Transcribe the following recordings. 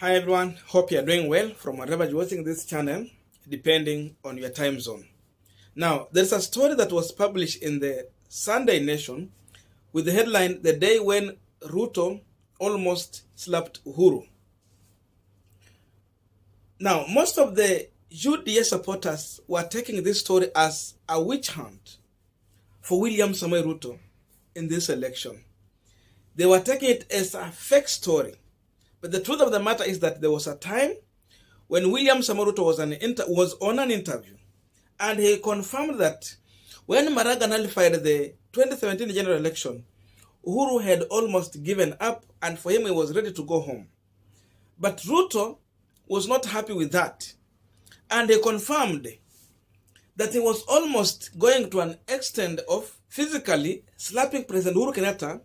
Hi everyone, hope you are doing well from wherever you're watching this channel, depending on your time zone. Now, there's a story that was published in the Sunday Nation with the headline, "The Day When Ruto Almost Slapped Uhuru." Now, most of the UDA supporters were taking this story as a witch hunt for William Ruto in this election. They were taking it as a fake story. But the truth of the matter is that there was a time when William Ruto was on an interview, and he confirmed that when Maraga nullified the 2017 general election, Uhuru had almost given up, and for him he was ready to go home. But Ruto was not happy with that, and he confirmed that he was almost going to an extent of physically slapping President Uhuru Kenyatta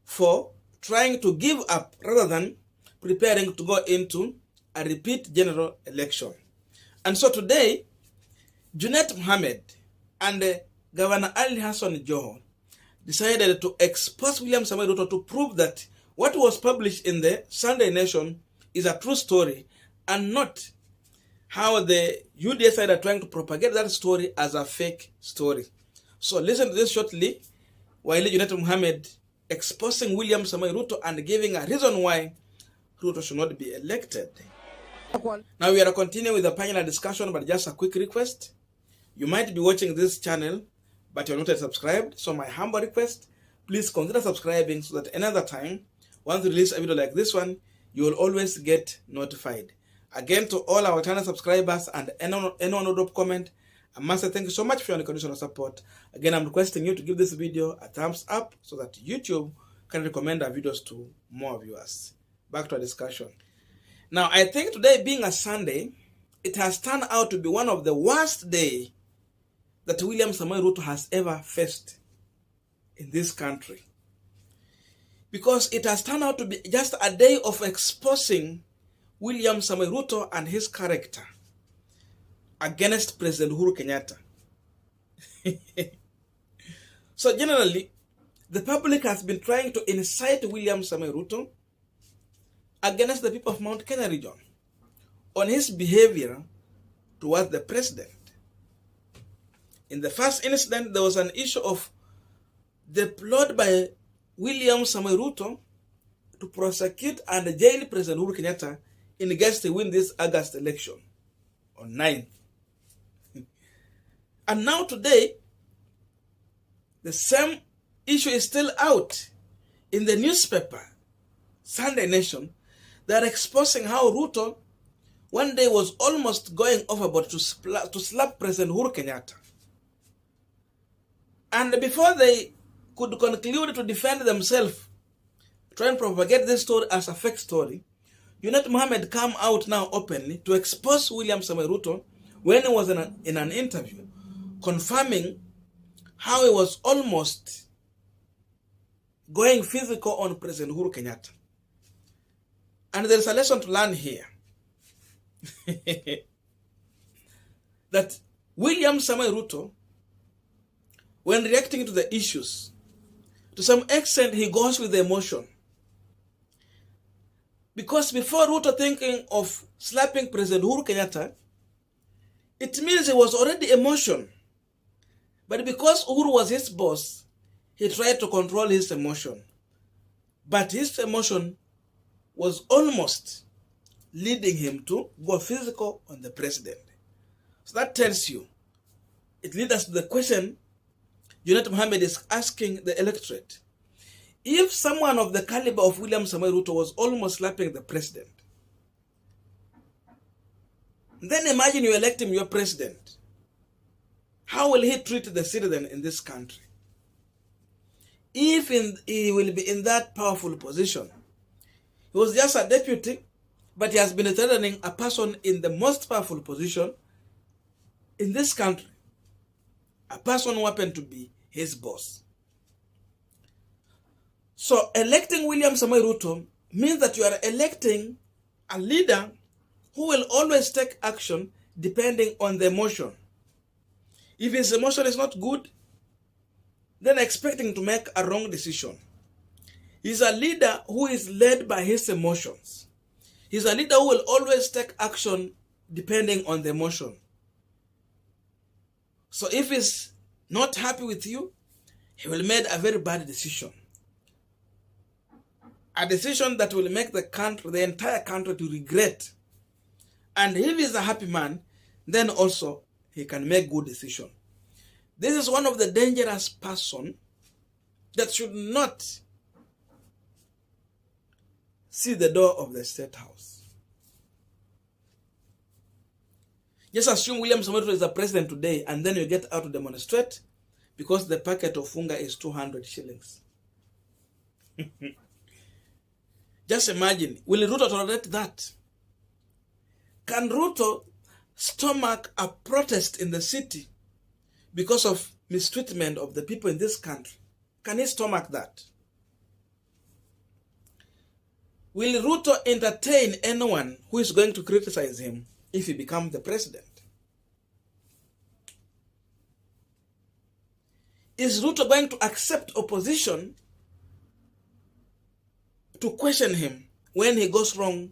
for trying to give up rather than preparing to go into a repeat general election. And so today, Junet Mohammed and Governor Ali Hassan Joho decided to expose William Ruto to prove that what was published in the Sunday Nation is a true story and not how the UDA side are trying to propagate that story as a fake story. So listen to this shortly while Junet Mohammed exposing William Ruto and giving a reason why Ruto should not be elected. Now we are continuing with the panel discussion, but just a quick request. You might be watching this channel, but you're not yet subscribed. So my humble request, please consider subscribing so that another time, once we release a video like this one, you will always get notified. Again, to all our channel subscribers and anyone who drop comment, I must say thank you so much for your unconditional support. Again, I'm requesting you to give this video a thumbs up so that YouTube can recommend our videos to more viewers. Back to our discussion. Now, I think today being a Sunday, it has turned out to be one of the worst days that William Ruto has ever faced in this country. Because it has turned out to be just a day of exposing William Ruto and his character against President Uhuru Kenyatta. So generally, the public has been trying to incite William Ruto against the people of Mount Kenya region on his behavior towards the president. In the first incident, there was an issue of the plot by William Ruto to prosecute and jail President Uhuru Kenyatta in case they win this August election on 9th. And now today, the same issue is still out in the newspaper, Sunday Nation. They are exposing how Ruto one day was almost going overboard to slap President Uhuru Kenyatta. And before they could conclude to defend themselves, try and propagate this story as a fake story, Junet Mohammed come out now openly to expose William Ruto when he was in an interview, confirming how he was almost going physical on President Uhuru Kenyatta. And there is a lesson to learn here. That William Ruto, when reacting to the issues, to some extent he goes with the emotion. Because before Ruto thinking of slapping President Uhuru Kenyatta, it means he was already emotion. But because Uhuru was his boss, he tried to control his emotion. But his emotion was almost leading him to go physical on the president. So that tells you, it leads us to the question Junet Mohammed is asking the electorate. If someone of the caliber of William Ruto was almost slapping the president, then imagine you elect him your president. How will he treat the citizen in this country? If he will be in that powerful position, he was just a deputy, but he has been threatening a person in the most powerful position in this country. A person who happened to be his boss. So electing William Ruto means that you are electing a leader who will always take action depending on the emotion. If his emotion is not good, then expecting to make a wrong decision. He's a leader who is led by his emotions. He's a leader who will always take action depending on the emotion. So if he's not happy with you, he will make a very bad decision. A decision that will make the entire country to regret. And if he's a happy man, then also he can make good decision. This is one of the dangerous person that should not see the door of the State House. Just assume William Ruto is the president today and then you get out to demonstrate because the packet of funga is 200 shillings. Just imagine, will Ruto tolerate that? Can Ruto stomach a protest in the city because of mistreatment of the people in this country? Can he stomach that? Will Ruto entertain anyone who is going to criticize him if he becomes the president? Is Ruto going to accept opposition to question him when he goes wrong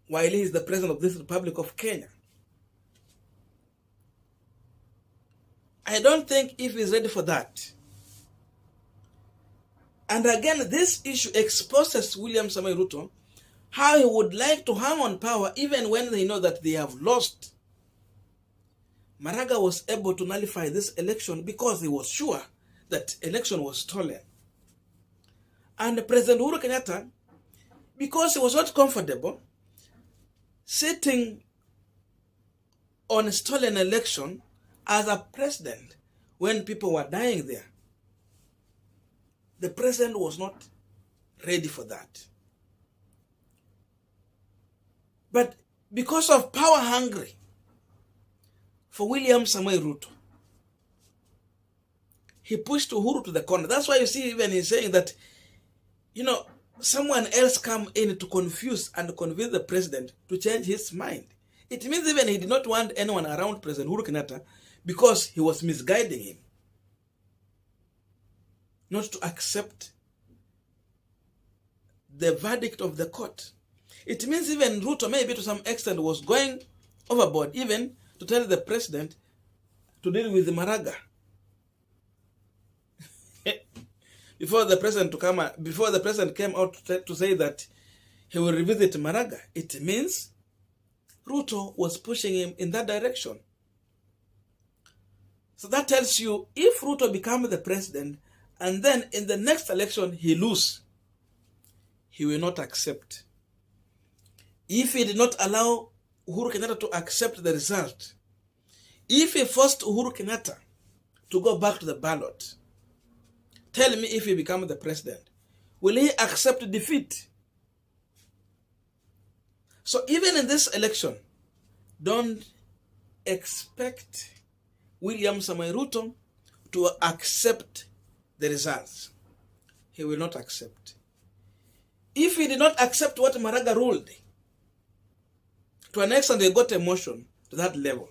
while he is the president of this Republic of Kenya? I don't think if he's ready for that. And again, this issue exposes William Ruto how he would like to hang on power even when they know that they have lost. Maraga was able to nullify this election because he was sure that election was stolen. And President Uhuru Kenyatta, because he was not comfortable sitting on a stolen election as a president when people were dying there, the president was not ready for that. But because of power hungry for William Ruto, he pushed Uhuru to the corner. That's why you see even he's saying that, someone else come in to confuse and convince the president to change his mind. It means even he did not want anyone around President Uhuru Kenyatta because he was misguiding him not to accept the verdict of the court. It means even Ruto maybe to some extent was going overboard even to tell the president to deal with Maraga. Before the president came out to say that he will revisit Maraga, it means Ruto was pushing him in that direction. So that tells you if Ruto becomes the president and then in the next election he loses, he will not accept. If he did not allow Uhuru Kenyatta to accept the result, if he forced Uhuru Kenyatta to go back to the ballot, tell me if he becomes the president, will he accept defeat? So even in this election, don't expect William Ruto to accept the results. He will not accept. If he did not accept what Maraga ruled, to an extent they got emotion to that level,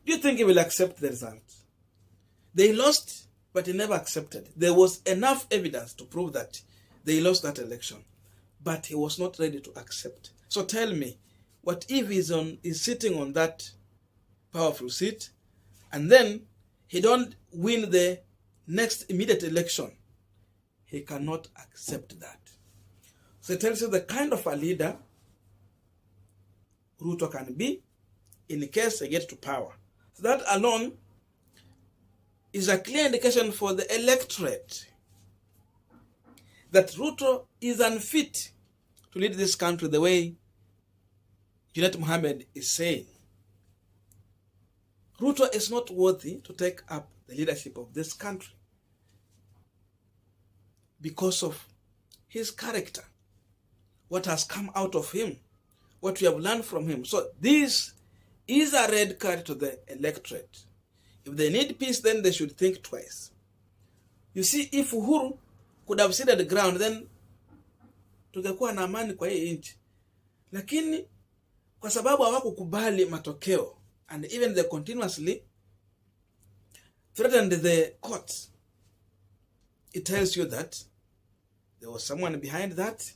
do you think he will accept the results? They lost, but he never accepted. There was enough evidence to prove that they lost that election, but he was not ready to accept. So tell me, what if he's sitting on that powerful seat and then he don't win the next immediate election? He cannot accept that. So it tells you the kind of a leader Ruto can be in case he gets to power. So that alone is a clear indication for the electorate that Ruto is unfit to lead this country the way Junet Mohammed is saying. Ruto is not worthy to take up the leadership of this country because of his character, what has come out of him, what we have learned from him. So this is a red card to the electorate. If they need peace, then they should think twice. You see, if Uhuru could have stayed at the ground, then tungekuwa na amani kwa hii nchi. Lakini kwa sababu hawakukubali matokeo, and even they continuously threatened the courts, it tells you that there was someone behind that,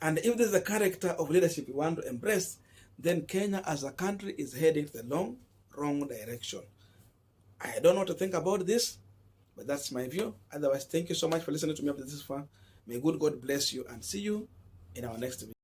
And if this is the character of leadership we want to embrace, then Kenya as a country is heading to the wrong direction. I don't know what to think about this, but that's my view. Otherwise, thank you so much for listening to me up to this far. May good God bless you and see you in our next video.